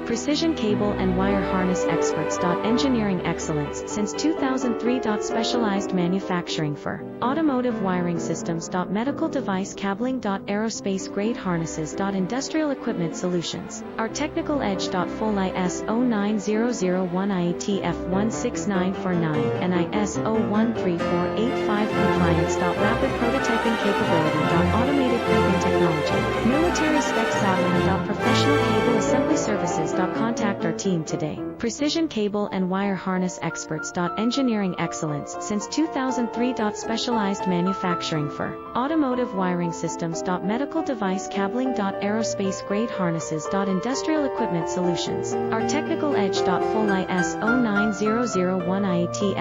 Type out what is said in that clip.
Precision cable and wire harness experts. Engineering excellence since 2003. Specialized manufacturing for automotive wiring systems. Medical device cabling. Aerospace grade harnesses. Industrial equipment solutions. Our technical edge. Full ISO 9001 IATF 16949 and ISO 13485 compliance. Rapid prototyping capability. Automated proving technology. Military spec soldering. Professional cable assembly services. Contact our team today. Precision cable and wire harness experts. Engineering excellence since 2003. Specialized manufacturing for automotive wiring systems. Medical device cabling. Aerospace grade harnesses. Industrial equipment solutions. Our technical edge. Full ISO 9001 IATF